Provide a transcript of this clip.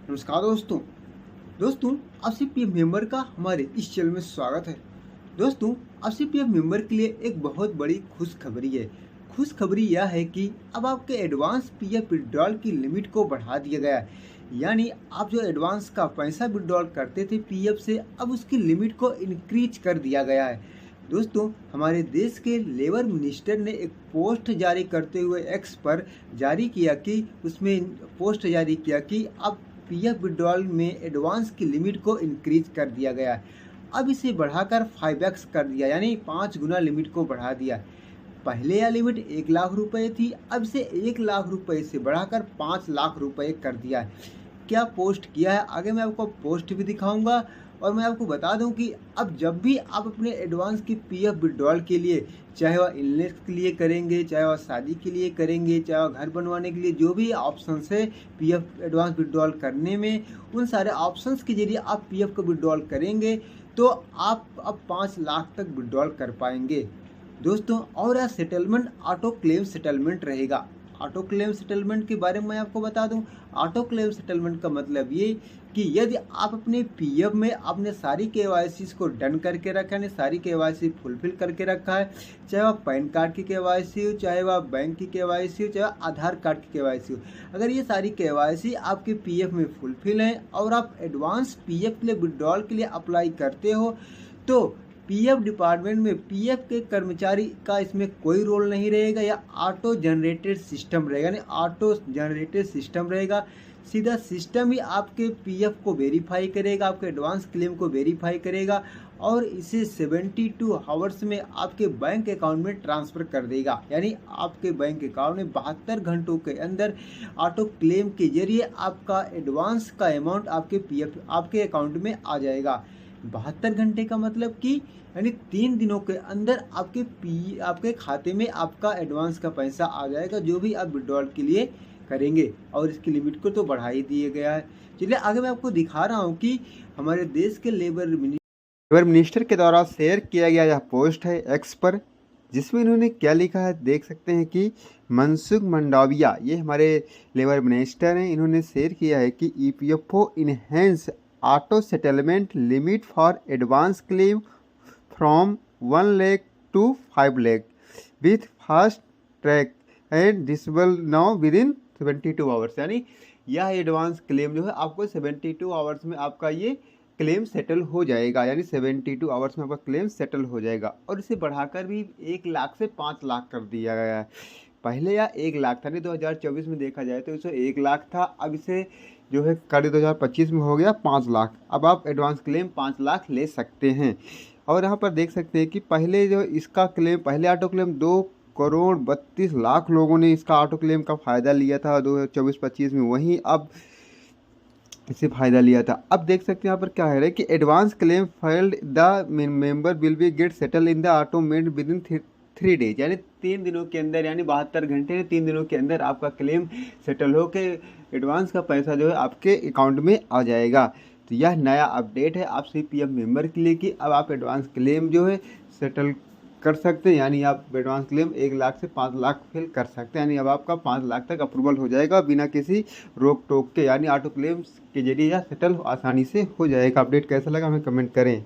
नमस्कार दोस्तों। दोस्तों, आप सीपीएफ मेंबर का हमारे इस चैनल में स्वागत है। दोस्तों, आप सीपीएफ मेंबर के लिए एक बहुत बड़ी खुशखबरी है। खुशखबरी यह है कि अब आपके एडवांस पीएफ विड्रॉल की लिमिट को बढ़ा दिया गया है। यानी आप जो एडवांस का पैसा विड्रॉल करते थे पीएफ से, अब उसकी लिमिट को इंक्रीज कर दिया गया है। दोस्तों, हमारे देश के लेबर मिनिस्टर ने एक पोस्ट जारी करते हुए एक्स पर जारी किया कि उसमें पोस्ट जारी किया कि अब पीएफ विड्रॉल में एडवांस की लिमिट को इंक्रीज कर दिया गया है। अब इसे बढ़ाकर 5x कर दिया, यानी 5 गुना लिमिट को बढ़ा दिया। पहले यह लिमिट 1 लाख रुपए थी, अब इसे 1 लाख रुपए से बढ़ाकर 5 लाख रुपए कर दिया है। क्या पोस्ट किया है, आगे मैं आपको पोस्ट भी दिखाऊंगा। और मैं आपको बता दूं कि अब जब भी आप अपने एडवांस की पीएफ विड्रॉल के लिए, चाहे वह इलनेस के लिए करेंगे, चाहे वह शादी के लिए करेंगे, चाहे वह घर बनवाने के लिए, जो भी ऑप्शन है पीएफ एडवांस विड्रॉल करने में, उन सारे ऑप्शंस के जरिए आप पीएफ को विड्रॉल करेंगे तो आप अब 5 लाख तक विड्रॉल कर पाएंगे। दोस्तों, और यह सेटलमेंट ऑटो क्लेम सेटलमेंट रहेगा। ऑटो क्लेम सेटलमेंट के बारे में मैं आपको बता दूं। ऑटो क्लेम सेटलमेंट का मतलब ये कि यदि आप अपने पीएफ में आपने सारी केवाईसी को डन करके रखा है, सारी केवाईसी फुलफिल करके रखा है, चाहे वह पैन कार्ड की केवाईसी हो, चाहे वह बैंक की केवाईसी हो, चाहे वह आधार कार्ड की केवाईसी हो, अगर ये सारी केवाईसी आपके पीएफ में फुलफिल है और आप एडवांस पीएफ के लिए विड्रॉल के लिए अप्लाई करते हो, तो पीएफ डिपार्टमेंट में पीएफ के कर्मचारी का इसमें कोई रोल नहीं रहेगा। या ऑटो जनरेटेड सिस्टम रहेगा, यानी ऑटो जनरेटेड सिस्टम रहेगा। सीधा सिस्टम ही आपके पीएफ को वेरीफाई करेगा, आपके एडवांस क्लेम को वेरीफाई करेगा और इसे 72 आवर्स में आपके बैंक अकाउंट में ट्रांसफ़र कर देगा। यानी आपके बैंक अकाउंट में 72 घंटों के अंदर ऑटो क्लेम के जरिए आपका एडवांस का अमाउंट आपके पीएफ आपके अकाउंट में आ जाएगा। 72 घंटे का मतलब कि यानी 3 दिनों के अंदर आपके खाते में आपका एडवांस का पैसा आ जाएगा, जो भी आप विड्रॉल के लिए करेंगे। और इसकी लिमिट को तो बढ़ा ही दिया गया है। चलिए आगे मैं आपको दिखा रहा हूँ कि हमारे देश के लेबर मिनिस्टर के द्वारा शेयर किया गया यह पोस्ट है एक्स पर, जिसमें इन्होंने क्या लिखा है देख सकते हैं कि मनसुख मंडाविया, ये हमारे लेबर मिनिस्टर हैं, इन्होंने शेयर किया है कि EPFO enhance auto settlement limit for advance claim from 1 lakh to 5 lakh with fast track and disable now within 72 hours. यानी यह एडवांस क्लेम जो है आपको 72 आवर्स में आपका ये क्लेम सेटल हो जाएगा। यानी 72 आवर्स में आपका क्लेम सेटल हो जाएगा। और इसे बढ़ाकर भी 1 लाख से 5 लाख कर दिया गया है। पहले यह 1 लाख था, नहीं 2024 में देखा जाए तो इसे 1 लाख था, अब इसे जो है कर 2025 में हो गया 5 लाख। अब आप एडवांस क्लेम 5 लाख ले सकते हैं। और यहाँ पर देख सकते हैं कि पहले जो इसका क्लेम, पहले ऑटो क्लेम 2,32,00,000 लोगों ने इसका ऑटो क्लेम का फ़ायदा लिया था 2024-25 में, वहीं अब इसे फ़ायदा लिया था। अब देख सकते हैं यहाँ पर क्या है कि advance claim filed the member will be get settle in the automate with in 3 days. यानी 3 दिनों के अंदर, यानी 72 घंटे 3 दिनों के अंदर आपका क्लेम सेटल हो के एडवांस का पैसा जो है आपके अकाउंट में आ जाएगा। तो यह नया अपडेट है आप सीपीएफ मेंबर के लिए कि अब आप एडवांस क्लेम जो है सेटल कर सकते हैं। यानी आप एडवांस क्लेम 1 लाख से 5 लाख फिल कर सकते हैं। यानी अब आपका 5 लाख तक अप्रूवल हो जाएगा बिना किसी रोक टोक के। यानी ऑटो क्लेम्स के जरिए यह सेटल आसानी से हो जाएगा। अपडेट कैसा लगा हमें कमेंट करें।